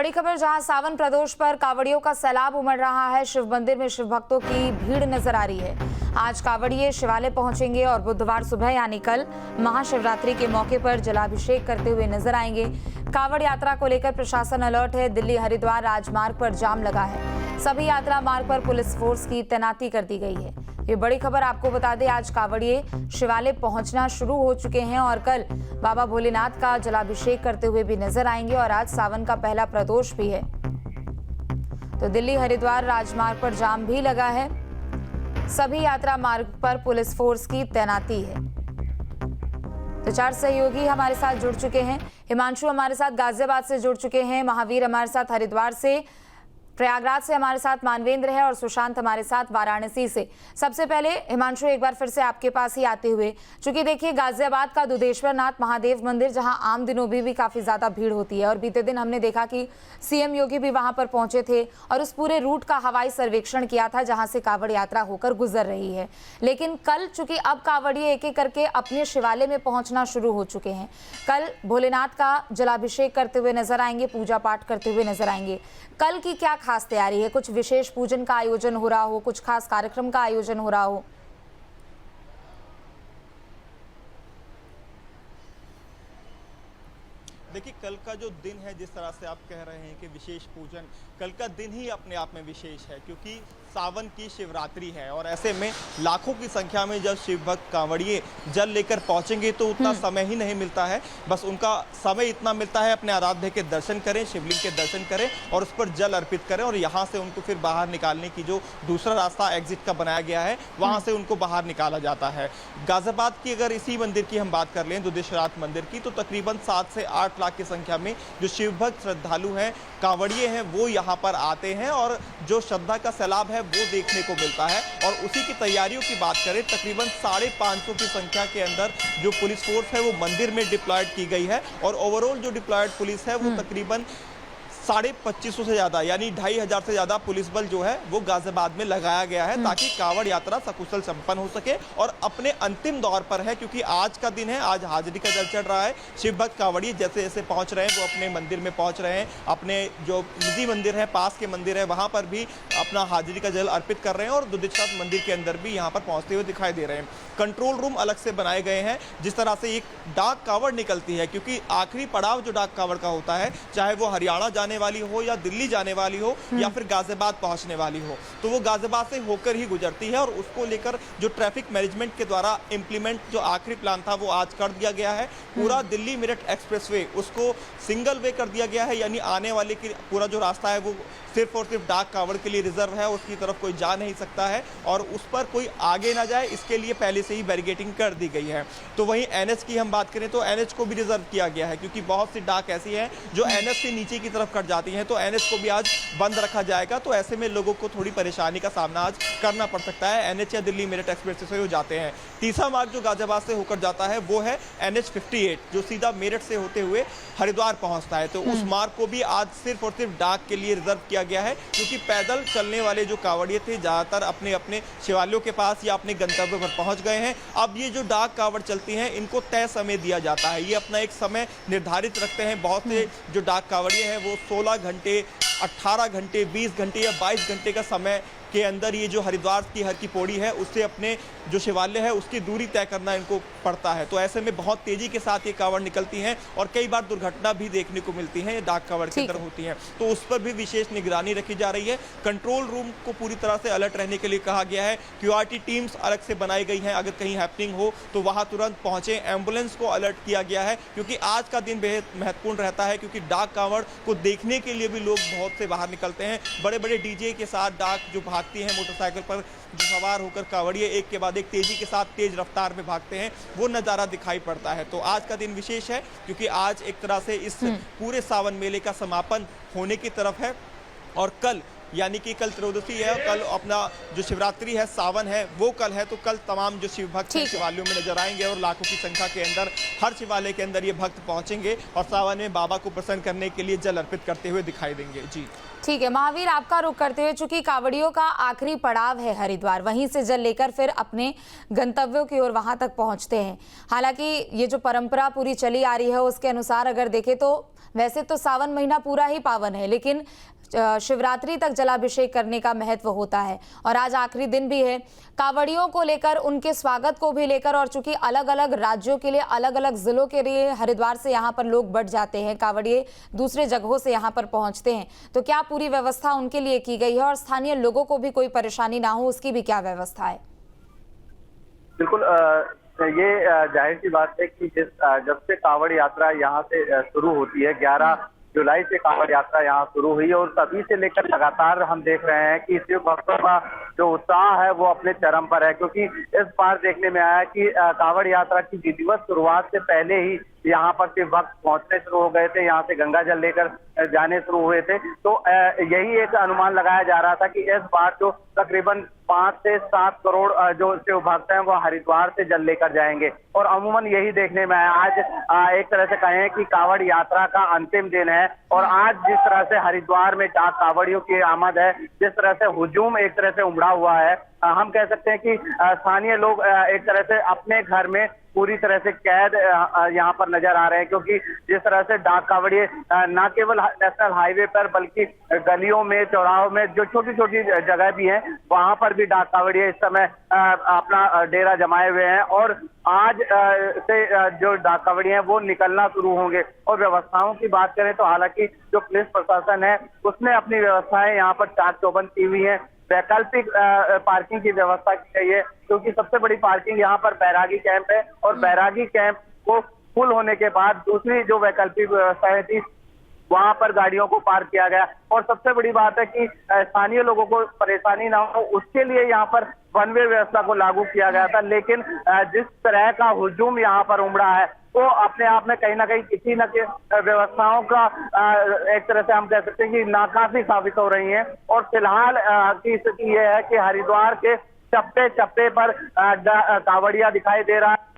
बड़ी खबर, जहां सावन प्रदोष पर कांवड़ियों का सैलाब उमड़ रहा है। शिव मंदिर में शिव भक्तों की भीड़ नजर आ रही है। आज कांवड़िए शिवालय पहुंचेंगे और बुधवार सुबह यानी कल महाशिवरात्रि के मौके पर जलाभिषेक करते हुए नजर आएंगे। कांवड़ यात्रा को लेकर प्रशासन अलर्ट है। दिल्ली हरिद्वार राजमार्ग पर जाम लगा है। सभी यात्रा मार्ग पर पुलिस फोर्स की तैनाती कर दी गई है। ये बड़ी खबर आपको बता दें, आज कांवड़िए शिवालय पहुंचना शुरू हो चुके हैं और कल बाबा भोलेनाथ का जलाभिषेक करते हुए भी नजर आएंगे और आज सावन का पहला प्रदोष भी है। तो दिल्ली हरिद्वार राजमार्ग पर जाम भी लगा है। सभी यात्रा मार्ग पर पुलिस फोर्स की तैनाती है। तो 4 सहयोगी हमारे साथ जुड़ चुके हैं। हिमांशु हमारे साथ गाजियाबाद से जुड़ चुके हैं, महावीर हमारे साथ हरिद्वार से, प्रयागराज से हमारे साथ मानवेंद्र है और सुशांत हमारे साथ वाराणसी से। सबसे पहले हिमांशु, एक बार फिर से आपके पास ही आते हुए, चूंकि देखिए गाजियाबाद का दुधेश्वर नाथ महादेव मंदिर जहां आम दिनों भी काफी ज्यादा भीड़ होती है और बीते दिन हमने देखा कि सीएम योगी भी वहां पर पहुंचे थे और उस पूरे रूट का हवाई सर्वेक्षण किया था जहां से कांवड़ यात्रा होकर गुजर रही है। लेकिन कल चूंकि अब कांवड़िए एक एक करके अपने शिवालय में पहुंचना शुरू हो चुके हैं, कल भोलेनाथ का जलाभिषेक करते हुए नजर आएंगे, पूजा पाठ करते हुए नजर आएंगे। कल की क्या खास तैयारी है? कुछ विशेष पूजन का आयोजन हो रहा हो, कुछ खास कार्यक्रम का आयोजन हो रहा हो? देखिए, कल का जो दिन है, जिस तरह से आप कह रहे हैं कि विशेष पूजन, कल का दिन ही अपने आप में विशेष है क्योंकि सावन की शिवरात्रि है और ऐसे में लाखों की संख्या में जब शिव भक्त कांवड़िए जल लेकर पहुंचेंगे तो उतना समय ही नहीं मिलता है। बस उनका समय इतना मिलता है अपने आराध्य के दर्शन करें, शिवलिंग के दर्शन करें और उस पर जल अर्पित करें और यहाँ से उनको फिर बाहर निकालने की जो दूसरा रास्ता एग्जिट का बनाया गया है वहाँ से उनको बाहर निकाला जाता है। गाजियाबाद की अगर इसी मंदिर की हम बात कर लें, दुधेश्वरनाथ मंदिर की, तो तकरीबन 7 से 8 लाख की संख्या में जो शिव भक्त श्रद्धालु हैं, कांवड़िए हैं, वो यहाँ पर आते हैं और जो श्रद्धा का सैलाब है वो देखने को मिलता है। और उसी की तैयारियों की बात करें, तकरीबन 550 की संख्या के अंदर जो पुलिस फोर्स है वो मंदिर में डिप्लॉयड की गई है और ओवरऑल जो डिप्लॉयड पुलिस है वो तकरीबन 2550 से ज़्यादा यानी 2500 से ज़्यादा पुलिस बल जो है वो गाजियाबाद में लगाया गया है ताकि कांवड़ यात्रा सकुशल संपन्न हो सके। और अपने अंतिम दौर पर है क्योंकि आज का दिन है, आज हाजिरी का जल चढ़ रहा है। शिव भक्त कांवड़िए जैसे जैसे पहुंच रहे हैं वो अपने मंदिर में पहुंच रहे हैं, अपने जो निजी मंदिर है, पास के मंदिर है, वहाँ पर भी अपना हाजिरी का जल अर्पित कर रहे हैं और दुधेश्वरनाथ मंदिर के अंदर भी यहाँ पर पहुँचते हुए दिखाई दे रहे हैं। कंट्रोल रूम अलग से बनाए गए हैं। जिस तरह से एक डाक कांवड़ निकलती है, क्योंकि आखिरी पड़ाव जो डाक कांवड़ का होता है, चाहे वो हरियाणा जाने वाली हो या दिल्ली जाने वाली हो या फिर गाजियाबाद पहुंचने वाली हो, तो वो गाजियाबाद से होकर ही गुजरती है और उसको लेकर जो ट्रैफिक मैनेजमेंट के द्वारा इंप्लीमेंट जो आखिरी प्लान था वो आज कर दिया गया है। पूरा दिल्ली मेरठ एक्सप्रेसवे उसको सिंगल वे कर दिया गया है, यानी आने वाले की पूरा जो रास्ता है वो सिर्फ और सिर्फ डाक कांवड़ के लिए रिजर्व है, उसकी तरफ कोई जा नहीं सकता है और उस पर कोई आगे ना जाए, इसके लिए पहले से ही बैरिकेडिंग कर दी गई है। तो वहीं एनएच की हम बात करें तो एनएच को भी रिजर्व किया गया है क्योंकि बहुत सी डाक ऐसी हैं जो एनएच से नीचे की तरफ कट जाती हैं, तो एनएच को भी आज बंद रखा जाएगा। तो ऐसे में लोगों को थोड़ी परेशानी का सामना आज करना पड़ सकता है। एनएच या दिल्ली मेरठ एक्सप्रेस से हो जाते हैं। तीसरा मार्ग जो गाजियाबाद से होकर जाता है वो है NH 58 जो सीधा मेरठ से होते हुए हरिद्वार पहुंचता है। तो उस मार्ग को भी आज सिर्फ और सिर्फ डाक के लिए रिजर्व किया गया है क्योंकि पैदल चलने वाले जो कांवड़िए थे ज्यादातर अपने अपने शिवालयों के पास या अपने गंतव्य पर पहुंच गए हैं। अब ये जो डाक कांवड़ चलती हैं इनको तय समय दिया जाता है, ये अपना एक समय निर्धारित रखते हैं। बहुत से जो डाक कांवड़िए हैं वो 16 घंटे, 18 घंटे, 20 घंटे या 22 घंटे का समय के अंदर ये जो हरिद्वार की हर की पौड़ी है उससे अपने जो शिवालय है उसकी दूरी तय करना इनको पड़ता है। तो ऐसे में बहुत तेजी के साथ ये कांवड़ निकलती हैं और कई बार दुर्घटना भी देखने को मिलती है, ये डाक कांवड़ के अंदर होती हैं, तो उस पर भी विशेष निगरानी रखी जा रही है। कंट्रोल रूम को पूरी तरह से अलर्ट रहने के लिए कहा गया है। QRT टीम्स अलग से बनाई गई हैं, अगर कहीं हैपनिंग हो तो वहाँ तुरंत पहुंचे। एम्बुलेंस को अलर्ट किया गया है क्योंकि आज का दिन बेहद महत्वपूर्ण रहता है क्योंकि डाक कांवड़ को देखने के लिए भी लोग बहुत से बाहर निकलते हैं। बड़े बड़े डीजे के साथ डाक जो भागती हैं मोटरसाइकिल पर जो सवार होकर कांवड़िए एक के बाद एक तेजी के साथ तेज रफ्तार में भागते हैं, वो नज़ारा दिखाई पड़ता है। तो आज का दिन विशेष है क्योंकि आज एक तरह से इस पूरे सावन मेले का समापन होने की तरफ है और कल यानी कि कल त्रयोदशी है, कल अपना जो शिवरात्रि है, सावन है, वो कल है। तो कल तमाम जो शिव भक्त शिवालयों में नजर आएंगे और लाखों की संख्या के अंदर हर शिवालय के अंदर ये भक्त पहुंचेंगे और सावन में बाबा को प्रसन्न करने के लिए जल अर्पित करते हुए दिखाई देंगे। जी ठीक है महावीर, आपका रुख करते हुए, चूंकि कांवड़ियों का आखिरी पड़ाव है हरिद्वार, वहीं से जल लेकर फिर अपने गंतव्यों की ओर वहां तक पहुंचते हैं। हालांकि ये जो परंपरा पूरी चली आ रही है उसके अनुसार अगर देखें तो वैसे तो सावन महीना पूरा ही पावन है, लेकिन शिवरात्रि तक जलाभिषेक करने का महत्व होता है और आज आखिरी दिन भी है। कांवड़ियों को लेकर, उनके स्वागत को भी लेकर, और चूंकि अलग अलग राज्यों के लिए, अलग अलग जिलों के लिए हरिद्वार से यहाँ पर लोग बढ़ जाते हैं, कांवड़िए दूसरे जगहों से यहाँ पर पहुँचते हैं, तो क्या पूरी व्यवस्था उनके लिए की गई है और स्थानीय लोगों को भी कोई परेशानी ना हो उसकी भी क्या व्यवस्था है? बिल्कुल, ये जाहिर सी बात है कि जब से कांवड़ यात्रा यहाँ से शुरू होती है, 11 जुलाई से कांवड़ यात्रा यहाँ शुरू हुई और तभी से लेकर लगातार हम देख रहे हैं कि शिव भक्तों का जो उत्साह है वो अपने चरम पर है। क्योंकि इस बार देखने में आया कि कांवड़ यात्रा की विधिवत शुरुआत से पहले ही यहाँ पर शिव भक्त पहुंचने शुरू हो गए थे, यहाँ से गंगा जल लेकर जाने शुरू हुए थे। तो यही एक अनुमान लगाया जा रहा था कि इस बार जो तकरीबन 5 से 7 करोड़ जो शिव भक्त हैं वो हरिद्वार से जल लेकर जाएंगे और अमूमन यही देखने में आया। आज एक तरह से कहें कि कांवड़ यात्रा का अंतिम दिन है और आज जिस तरह से हरिद्वार में कांवड़ियों की आमद है, जिस तरह से हुजूम एक तरह से उमड़ा हुआ है, हम कह सकते हैं कि स्थानीय लोग एक तरह से अपने घर में पूरी तरह से कैद यहाँ पर नजर आ रहे हैं। क्योंकि जिस तरह से डाक कांवड़िए न केवल नेशनल हाईवे पर बल्कि गलियों में, चौराहों में, जो छोटी छोटी जगह भी हैं, वहां पर भी डाक कांवड़िए इस समय अपना डेरा जमाए हुए हैं और आज से जो डाक कांवड़िए हैं वो निकलना शुरू होंगे। और व्यवस्थाओं की बात करें तो हालांकि जो पुलिस प्रशासन है उसने अपनी व्यवस्थाएं यहाँ पर चाक चौबंद की हुई है। वैकल्पिक पार्किंग की व्यवस्था की गई है क्योंकि सबसे बड़ी पार्किंग यहाँ पर बैरागी कैंप है और बैरागी कैंप को फुल होने के बाद दूसरी जो वैकल्पिक व्यवस्थाएं थी वहां पर गाड़ियों को पार्क किया गया। और सबसे बड़ी बात है कि स्थानीय लोगों को परेशानी ना हो उसके लिए यहाँ पर वन वे व्यवस्था को लागू किया गया था। लेकिन जिस तरह का हुजूम यहाँ पर उमड़ा है वो अपने आप में कहीं ना कहीं किसी न किसी व्यवस्थाओं का एक तरह से हम कह सकते हैं कि नाकाफी साबित हो रही है। और फिलहाल की स्थिति ये है कि हरिद्वार के चप्पे चप्पे पर कांवड़िया दिखाई दे रहा है।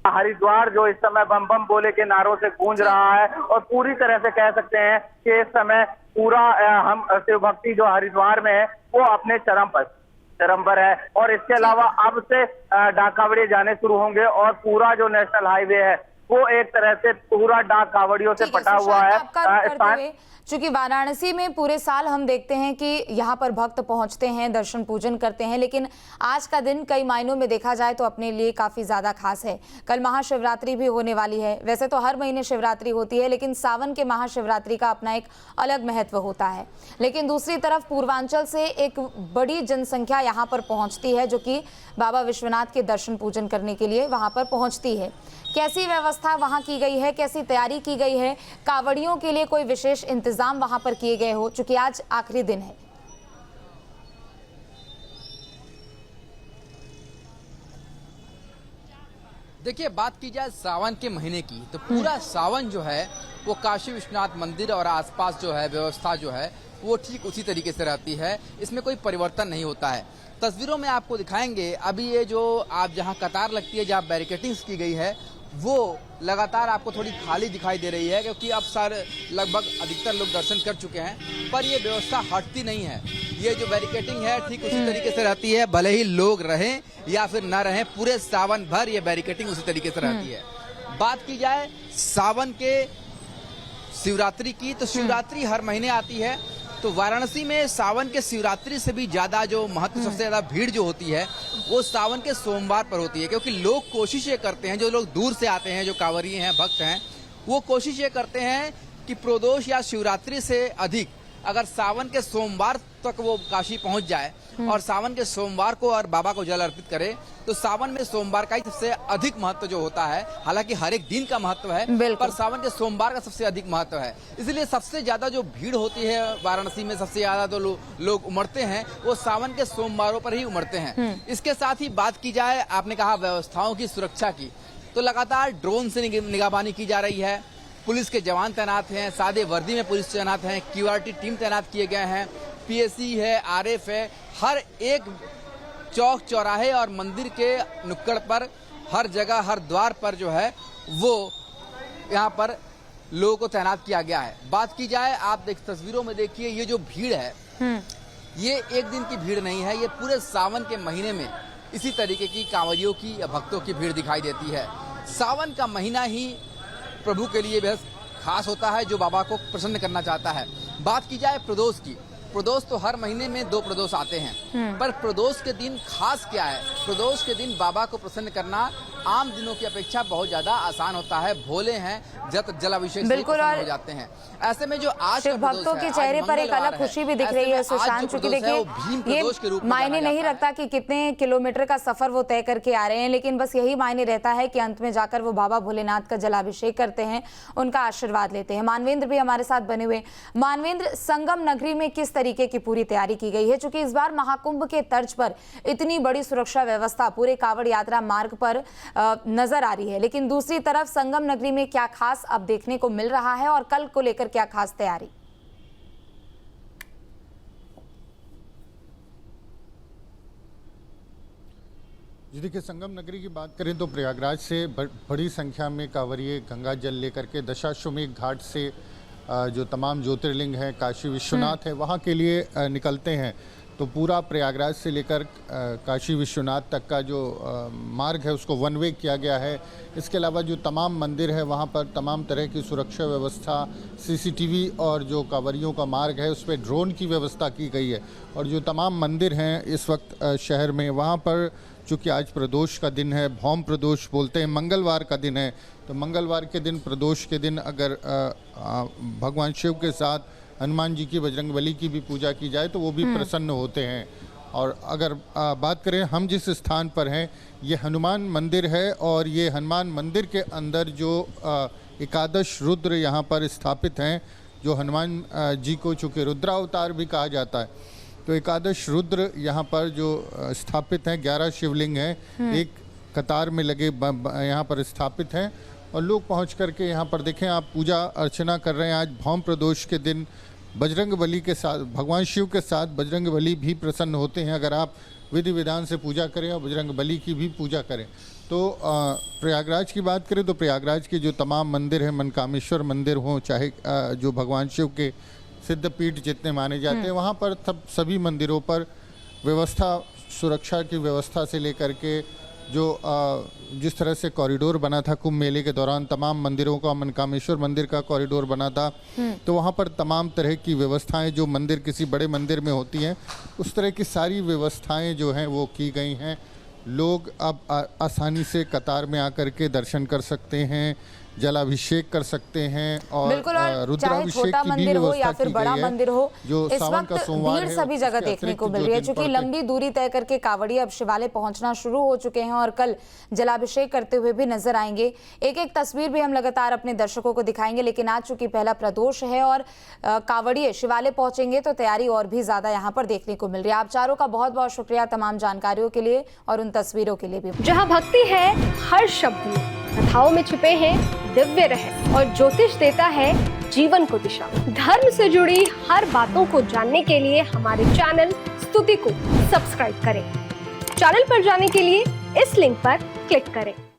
हरिद्वार जो इस समय बम बम बोले के नारों से गूंज रहा है और पूरी तरह से कह सकते हैं कि इस समय पूरा हम शिव भक्ति जो हरिद्वार में है वो अपने चरम पर है। और इसके अलावा अब से डाक कांवड़िए जाने शुरू होंगे और पूरा जो नेशनल हाईवे है वो एक तरह से पूरा डाक कांवड़ियों से पटा हुआ है। चूंकि वाराणसी में पूरे साल हम देखते हैं कि यहाँ पर भक्त पहुंचते हैं, दर्शन पूजन करते हैं, लेकिन आज का दिन कई मायनों में देखा जाए तो अपने लिए काफी ज्यादा खास है। कल महाशिवरात्रि भी होने वाली है। वैसे तो हर महीने शिवरात्रि होती है, लेकिन सावन के महाशिवरात्रि का अपना एक अलग महत्व होता है। लेकिन दूसरी तरफ पूर्वांचल से एक बड़ी जनसंख्या यहाँ पर पहुंचती है जो कि बाबा विश्वनाथ के दर्शन पूजन करने के लिए वहां पर पहुंचती है। कैसी व्यवस्था वहां की गई है, कैसी तैयारी की गई है, कांवड़ियों के लिए कोई विशेष इंतजाम वहां पर किए गए हो, चूंकि आज आखिरी दिन है? देखिए, बात की जाए सावन के महीने की तो पूरा सावन जो है वो काशी विश्वनाथ मंदिर और आसपास जो है व्यवस्था जो है वो ठीक उसी तरीके से रहती है। इसमें कोई परिवर्तन नहीं होता है। तस्वीरों में आपको दिखाएंगे अभी ये जो आप जहां कतार लगती है, जहां बैरिकेटिंग्स की गई है, वो लगातार आपको थोड़ी खाली दिखाई दे रही है क्योंकि अब लगभग अधिकतर लोग दर्शन कर चुके हैं, पर ये व्यवस्था हटती नहीं है। ये जो बैरिकेटिंग है ठीक उसी तरीके से रहती है, भले ही लोग रहें या फिर न रहें, पूरे सावन भर ये बैरिकेटिंग उसी तरीके से रहती है। बात की जाए सावन के शिवरात्रि की तो शिवरात्रि हर महीने आती है, तो वाराणसी में सावन के शिवरात्रि से भी ज्यादा जो महत्व, सबसे ज्यादा भीड़ जो होती है वो सावन के सोमवार पर होती है। क्योंकि लोग कोशिश ये करते हैं, जो लोग दूर से आते हैं, जो कांवड़िए हैं, भक्त हैं, वो कोशिश ये करते हैं कि प्रदोष या शिवरात्रि से अधिक अगर सावन के सोमवार तक वो काशी पहुंच जाए और सावन के सोमवार को और बाबा को जल अर्पित करे, तो सावन में सोमवार का ही सबसे अधिक महत्व जो होता है। हालांकि हर एक दिन का महत्व है, पर सावन के सोमवार का सबसे अधिक महत्व है। इसलिए सबसे ज्यादा जो भीड़ होती है वाराणसी में, सबसे ज्यादा जो लोग उमड़ते हैं वो सावन के सोमवारों पर ही उमड़ते हैं। इसके साथ ही बात की जाए, आपने कहा व्यवस्थाओं की, सुरक्षा की, तो लगातार ड्रोन से निगरानी की जा रही है। पुलिस के जवान तैनात हैं, सादे वर्दी में पुलिस तैनात हैं, QRT टीम तैनात किए गए हैं, पीएसी है, आरएफ है, हर एक चौक चौराहे और मंदिर के नुक्कड़ पर, हर जगह, हर द्वार पर जो है वो यहाँ पर लोगों को तैनात किया गया है। बात की जाए, आप तस्वीरों में देखिए, ये जो भीड़ है ये एक दिन की भीड़ नहीं है, ये पूरे सावन के महीने में इसी तरीके की कांवरियों की या भक्तों की भीड़ दिखाई देती है। सावन का महीना ही प्रभु के लिए बेहद खास होता है, जो बाबा को प्रसन्न करना चाहता है। बात की जाए प्रदोष की, प्रदोष तो हर महीने में 2 प्रदोष आते हैं, पर प्रदोष के दिन खास क्या है? प्रदोष के दिन बाबा को प्रसन्न करना आम दिनों की अपेक्षा बहुत ज्यादा आसान होता है। भोले हैं, जलाभिषेक से प्रसन्न हो जाते हैं। ऐसे में जो आज शिव भक्तों के चेहरे पर एक अलग खुशी भी दिख रही है सुशांत, क्योंकि देखिए ये मायने नहीं रखता कि कितने किलोमीटर का सफर वो तय करके आ रहे हैं, लेकिन बस यही मायने रहता है कि अंत में जाकर वो बाबा भोलेनाथ का जलाभिषेक करते हैं, उनका आशीर्वाद लेते हैं। मानवेंद्र भी हमारे साथ बने हुए। मानवेंद्र, संगम नगरी में किस तरीके की पूरी तैयारी की गई है? चूंकि इस बार महाकुंभ के तर्ज पर इतनी बड़ी सुरक्षा व्यवस्था पूरे कांवड़ यात्रा मार्ग पर नजर आ रही है, लेकिन दूसरी तरफ संगम नगरी में क्या खास अब देखने को मिल रहा है और कल को लेकर क्या खास तैयारी? जी देखिए, संगम नगरी की बात करें तो प्रयागराज से बड़ी संख्या में कांवरिये गंगा जल लेकर के दशाश्वमेध घाट से जो तमाम ज्योतिर्लिंग हैं, काशी विश्वनाथ है, वहाँ के लिए निकलते हैं। तो पूरा प्रयागराज से लेकर काशी विश्वनाथ तक का जो मार्ग है उसको वन वे किया गया है। इसके अलावा जो तमाम मंदिर है वहाँ पर तमाम तरह की सुरक्षा व्यवस्था, सीसीटीवी और जो कांवरियों का मार्ग है उस पर ड्रोन की व्यवस्था की गई है। और जो तमाम मंदिर हैं इस वक्त शहर में, वहाँ पर चूँकि आज प्रदोष का दिन है, भौम प्रदोष बोलते हैं, मंगलवार का दिन है, तो मंगलवार के दिन, प्रदोष के दिन अगर भगवान शिव के साथ हनुमान जी की, बजरंगबली की भी पूजा की जाए तो वो भी प्रसन्न होते हैं। और अगर बात करें हम जिस स्थान पर हैं, ये हनुमान मंदिर है और ये हनुमान मंदिर के अंदर जो एकादश रुद्र यहाँ पर स्थापित हैं, जो हनुमान जी को चूँकि रुद्रावतार भी कहा जाता है, तो एकादश रुद्र यहाँ पर जो स्थापित हैं, 11 शिवलिंग हैं, एक कतार में लगे यहाँ पर स्थापित हैं। और लोग पहुँच करके यहाँ पर देखें, आप पूजा अर्चना कर रहे हैं। आज भौम प्रदोष के दिन बजरंगबली के साथ, भगवान शिव के साथ बजरंगबली भी प्रसन्न होते हैं अगर आप विधि विधान से पूजा करें और बजरंगबली की भी पूजा करें। तो प्रयागराज की बात करें तो प्रयागराज के जो तमाम मंदिर हैं, मनकामेश्वर मंदिर हों, चाहे जो भगवान शिव के सिद्धपीठ जितने माने जाते हैं, वहाँ पर सभी मंदिरों पर व्यवस्था, सुरक्षा की व्यवस्था से लेकर के जो जिस तरह से कॉरिडोर बना था कुंभ मेले के दौरान, तमाम मंदिरों का, मनकामेश्वर मंदिर का कॉरिडोर बना था, तो वहाँ पर तमाम तरह की व्यवस्थाएं जो मंदिर किसी बड़े मंदिर में होती हैं, उस तरह की सारी व्यवस्थाएं जो हैं वो की गई हैं। लोग अब आसानी से कतार में आकर के दर्शन कर सकते हैं, जलाभिषेक कर सकते हैं और रुद्राभिषेक छोटा की भी मंदिर हो या व्यवस्था फिर की बड़ा गई है। मंदिर हो, जो इस सावन का वक्त सोमवार भीड़ है, सभी जगह देखने को मिल रही है, क्योंकि लंबी दूरी तय करके कांवड़िये अब शिवालय पहुंचना शुरू हो चुके हैं और कल जलाभिषेक करते हुए भी नजर आएंगे। एक एक तस्वीर भी हम लगातार अपने दर्शकों को दिखाएंगे, लेकिन आज चूंकि पहला प्रदोष है और कांवड़िये शिवालय पहुंचेंगे तो तैयारी और भी ज्यादा यहाँ पर देखने को मिल रही है। आप चारों का बहुत बहुत शुक्रिया तमाम जानकारियों के लिए और उन तस्वीरों के लिए भी। जहाँ भक्ति है हर शब्द में, कथाओं में छिपे हैं दिव्य रहस्य और ज्योतिष देता है जीवन को दिशा। धर्म से जुड़ी हर बातों को जानने के लिए हमारे चैनल स्तुति को सब्सक्राइब करें। चैनल पर जाने के लिए इस लिंक पर क्लिक करें।